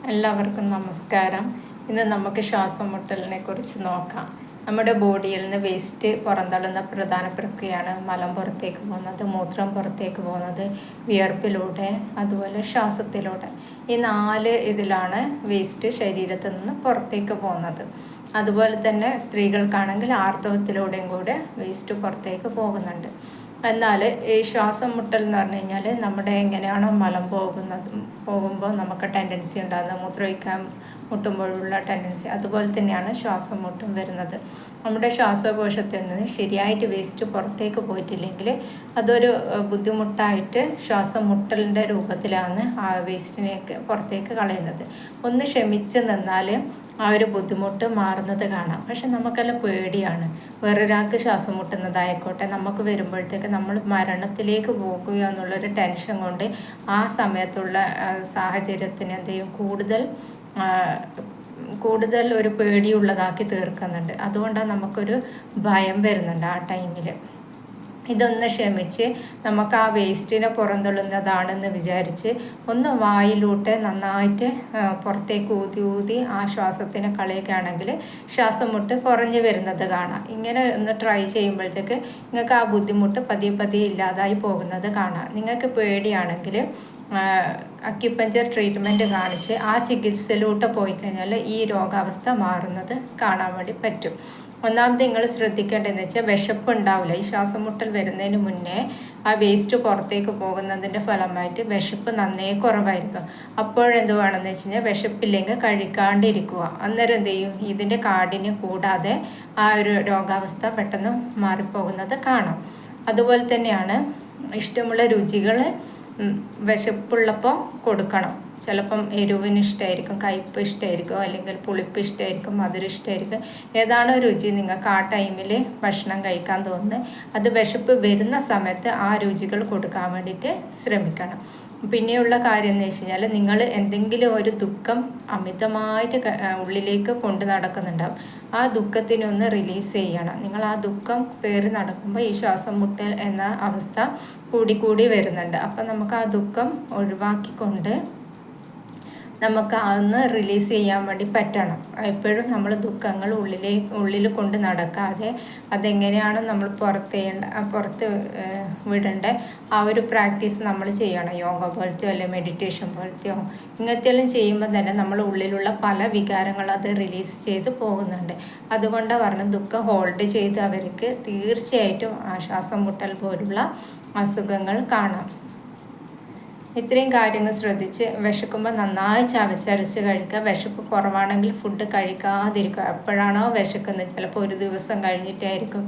എല്ലാവർക്കും നമസ്കാരം. ഇന്ന് നമുക്ക് ശ്വാസം മുട്ടലിനെ കുറിച്ച് നോക്കാം. നമ്മുടെ ബോഡിയിൽ നിന്ന് വേസ്റ്റ് പുറന്തള്ളുന്ന പ്രധാന പ്രക്രിയയാണ് മലം പുറത്തേക്ക് പോകുന്നത്, മൂത്രം പുറത്തേക്ക് പോകുന്നത്, വിയർപ്പിലൂടെ, അതുപോലെ ശ്വാസത്തിലൂടെ. ഈ 4 ഇതിലാണ് വേസ്റ്റ് ശരീരത്തിൽ നിന്ന് പുറത്തേക്ക് പോകുന്നത്. അതുപോലെ തന്നെ സ്ത്രീകൾക്കാണെങ്കിൽ ആർത്തവത്തിലൂടെയും കൂടെ വേസ്റ്റ് പുറത്തേക്ക് പോകുന്നുണ്ട്. എന്നാൽ ഈ ശ്വാസം മുട്ടൽ എന്ന് പറഞ്ഞു കഴിഞ്ഞാൽ നമ്മുടെ എങ്ങനെയാണോ മലം പോകുമ്പോൾ നമുക്ക് ടെൻഡൻസി ഉണ്ടാകുന്നത്, മൂത്രമൊഴിക്കാൻ മുട്ടുമ്പോഴുള്ള ടെൻഡൻസി, അതുപോലെ തന്നെയാണ് ശ്വാസം മുട്ടും വരുന്നത്. നമ്മുടെ ശ്വാസകോശത്തിൽ നിന്ന് ശരിയായിട്ട് വേസ്റ്റ് പുറത്തേക്ക് പോയിട്ടില്ലെങ്കിൽ അതൊരു ബുദ്ധിമുട്ടായിട്ട് ശ്വാസം മുട്ടലിൻ്റെ രൂപത്തിലാണ് ആ വേസ്റ്റിനെ പുറത്തേക്ക് കളയുന്നത്. ഒന്ന് ക്ഷമിച്ച് നിന്നാൽ ആ ഒരു ബുദ്ധിമുട്ട് മാറുന്നത് കാണാം. പക്ഷെ നമുക്കെല്ലാം പേടിയാണ്. വേറൊരാൾക്ക് ശ്വാസം മുട്ടുന്നതായിക്കോട്ടെ നമുക്ക് വരുമ്പോഴത്തേക്ക് നമ്മൾ മരണത്തിലേക്ക് പോകുക എന്നുള്ളൊരു ടെൻഷൻ കൊണ്ട് ആ സമയത്തുള്ള സാഹചര്യത്തിന് എന്ത് ചെയ്യും, കൂടുതൽ ഒരു പേടിയുള്ളതാക്കി തീർക്കുന്നുണ്ട്. അതുകൊണ്ടാണ് നമുക്കൊരു ഭയം വരുന്നുണ്ട് ആ ടൈമിൽ. ഇതൊന്ന് ക്ഷമിച്ച് നമുക്ക് ആ വേസ്റ്റിനെ പുറന്തള്ളുന്നതാണെന്ന് വിചാരിച്ച് ഒന്ന് വായിലൂടെ നന്നായിട്ട് പുറത്തേക്ക് ഊതി ആ ശ്വാസത്തിനെ കളയുകയാണെങ്കിൽ ശ്വാസം മുട്ട് കുറഞ്ഞു വരുന്നത് കാണാം. ഇങ്ങനെ ഒന്ന് ട്രൈ ചെയ്യുമ്പോഴത്തേക്ക് നിങ്ങൾക്ക് ആ ബുദ്ധിമുട്ട് പതിയെ ഇല്ലാതായി പോകുന്നത് കാണാം. നിങ്ങൾക്ക് പേടിയാണെങ്കിൽ അക്യുപഞ്ചർ ട്രീറ്റ്മെൻറ്റ് കാണിച്ച് ആ ചികിത്സയിലൂടെ പോയി കഴിഞ്ഞാൽ ഈ രോഗാവസ്ഥ മാറുന്നത് കാണാൻ വേണ്ടി പറ്റും. ഒന്നാമത് നിങ്ങൾ ശ്രദ്ധിക്കേണ്ടതെന്ന് വെച്ചാൽ വിശപ്പ് ഉണ്ടാവില്ല. ഈ ശ്വാസം മുട്ടൽ വരുന്നതിന് മുന്നേ ആ വേസ്റ്റ് പുറത്തേക്ക് പോകുന്നതിൻ്റെ ഫലമായിട്ട് വിശപ്പ് നന്നേ കുറവായിരിക്കും. അപ്പോഴെന്ത് വേണമെന്ന് വെച്ച് കഴിഞ്ഞാൽ വിശപ്പില്ലെങ്കിൽ കഴിക്കാണ്ടിരിക്കുക. അന്നേരം എന്ത് ചെയ്യും, ഇതിൻ്റെ കാഠിന്യം കൂടാതെ ആ ഒരു രോഗാവസ്ഥ പെട്ടെന്ന് മാറിപ്പോകുന്നത് കാണാം. അതുപോലെ തന്നെയാണ് ഇഷ്ടമുള്ള രുചികൾ വിശപ്പുള്ളപ്പോൾ കൊടുക്കണം. ചിലപ്പം എരിവിന് ഇഷ്ടമായിരിക്കും, കയ്പ്പ് ഇഷ്ടമായിരിക്കും, അല്ലെങ്കിൽ പുളിപ്പ് ഇഷ്ടമായിരിക്കും, മധുരം ഇഷ്ടമായിരിക്കും. ഏതാണോ രുചി നിങ്ങൾക്ക് ആ ടൈമിൽ ഭക്ഷണം കഴിക്കാൻ തോന്നുന്നത്, അത് വിശപ്പ് വരുന്ന സമയത്ത് ആ രുചികൾ കൊടുക്കാൻ വേണ്ടിയിട്ട് ശ്രമിക്കണം. പിന്നെയുള്ള കാര്യം എന്ന് വെച്ച് കഴിഞ്ഞാൽ നിങ്ങൾ എന്തെങ്കിലും ഒരു ദുഃഖം അമിതമായിട്ട് ഉള്ളിലേക്ക് കൊണ്ട് നടക്കുന്നുണ്ടാവും. ആ ദുഃഖത്തിനെ ഒന്ന് റിലീസ് ചെയ്യണം. നിങ്ങൾ ആ ദുഃഖം പേറി നടക്കുമ്പോൾ ഈ ശ്വാസം മുട്ടൽ എന്ന അവസ്ഥ കൂടി വരുന്നുണ്ട്. അപ്പം നമുക്ക് ആ ദുഃഖം ഒഴിവാക്കിക്കൊണ്ട് നമുക്ക് അതൊന്ന് റിലീസ് ചെയ്യാൻ വേണ്ടി പറ്റണം. എപ്പോഴും നമ്മൾ ദുഃഖങ്ങൾ ഉള്ളിൽ കൊണ്ട് നടക്കാതെ അതെങ്ങനെയാണ് നമ്മൾ പുറത്ത് വിടേണ്ട ആ ഒരു പ്രാക്ടീസ് നമ്മൾ ചെയ്യണം. യോഗ പോലത്തെയോ അല്ലെങ്കിൽ മെഡിറ്റേഷൻ പോലത്തെയോ ഇങ്ങനത്തെയെല്ലാം ചെയ്യുമ്പോൾ തന്നെ നമ്മൾ ഉള്ളിലുള്ള പല വികാരങ്ങളും അത് റിലീസ് ചെയ്ത് പോകുന്നുണ്ട്. അതുകൊണ്ടാണ് പറഞ്ഞത്, ദുഃഖം ഹോൾഡ് ചെയ്ത് അവർക്ക് തീർച്ചയായിട്ടും ശ്വാസം മുട്ടൽ പോലുള്ള അസുഖങ്ങൾ കാണാം. ഇത്രയും കാര്യങ്ങൾ ശ്രദ്ധിച്ച് വിശക്കുമ്പോൾ നന്നായി ചവച്ചരച്ച് കഴിക്കുക. വിശപ്പ് കുറവാണെങ്കിൽ ഫുഡ് കഴിക്കാതിരിക്കുക. എപ്പോഴാണോ വിശക്കുന്നത്, ചിലപ്പോൾ ഒരു ദിവസം കഴിഞ്ഞിട്ടായിരിക്കും.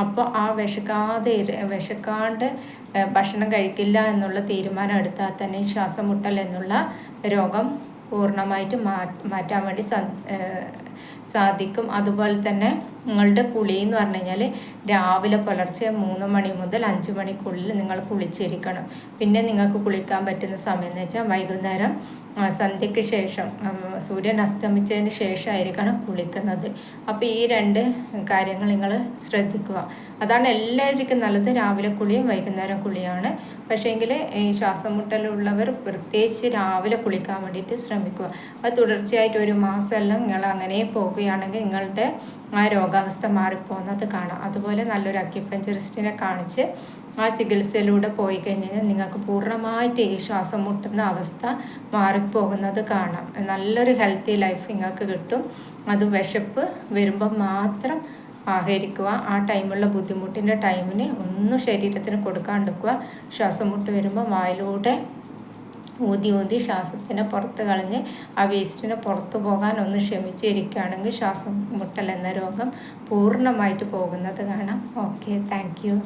അപ്പോൾ ആ വിശക്കാണ്ട് ഭക്ഷണം കഴിക്കില്ല എന്നുള്ള തീരുമാനം എടുത്താൽ തന്നെ ശ്വാസം മുട്ടൽ എന്നുള്ള രോഗം പൂർണ്ണമായിട്ട് മാറ്റാൻ വേണ്ടി സാധിക്കും. അതുപോലെ തന്നെ നിങ്ങളുടെ കുളി എന്ന് പറഞ്ഞു കഴിഞ്ഞാൽ രാവിലെ പുലർച്ചെ 3 മണി മുതൽ 5 മണിക്കുള്ളിൽ നിങ്ങൾ കുളിച്ചിരിക്കണം. പിന്നെ നിങ്ങൾക്ക് കുളിക്കാൻ പറ്റുന്ന സമയം എന്ന് വെച്ചാൽ വൈകുന്നേരം സന്ധ്യയ്ക്ക് ശേഷം, സൂര്യൻ അസ്തമിച്ചതിന് ശേഷമായിരിക്കണം കുളിക്കുന്നത്. അപ്പോൾ ഈ 2 കാര്യങ്ങൾ നിങ്ങൾ ശ്രദ്ധിക്കുക. അതാണ് എല്ലാവർക്കും നല്ലത്. രാവിലെ കുളിയും വൈകുന്നേരം കുളിയാണ്. പക്ഷേങ്കിൽ ഈ ശ്വാസം മുട്ടലുള്ളവർ പ്രത്യേകിച്ച് രാവിലെ കുളിക്കാൻ വേണ്ടിയിട്ട് ശ്രമിക്കുക. അത് തുടർച്ചയായിട്ട് 1 മാസമെല്ലാം നിങ്ങൾ അങ്ങനെ പോകുകയാണെങ്കിൽ നിങ്ങളുടെ ആ രോഗാവസ്ഥ മാറിപ്പോകുന്നത് കാണാം. അതുപോലെ നല്ലൊരു അക്യുപഞ്ചറിസ്റ്റിനെ കാണിച്ച് ആ ചികിത്സയിലൂടെ പോയി കഴിഞ്ഞാൽ നിങ്ങൾക്ക് പൂർണ്ണമായിട്ട് ഈ ശ്വാസം മുട്ടുന്ന അവസ്ഥ മാറിപ്പോകുന്നത് കാണാം. നല്ലൊരു ഹെൽത്തി ലൈഫ് നിങ്ങൾക്ക് കിട്ടും. അത് വിശപ്പ് വരുമ്പോൾ മാത്രം ആഹരിക്കുക. ആ ടൈമുള്ള ബുദ്ധിമുട്ടിൻ്റെ ടൈമിന് ഒന്നും ശരീരത്തിന് കൊടുക്കാണ്ടിരിക്കുക. ശ്വാസം മുട്ട് വരുമ്പോൾ വായിലൂടെ ഊതി ശ്വാസത്തിനെ പുറത്ത് കളഞ്ഞ് ആ വേസ്റ്റിനെ പുറത്തു പോകാൻ ഒന്ന് ക്ഷമിച്ചിരിക്കുകയാണെങ്കിൽ ശ്വാസം മുട്ടൽ എന്ന രോഗം പൂർണ്ണമായിട്ട് പോകുന്നത് കാണാം. Okay, thank you.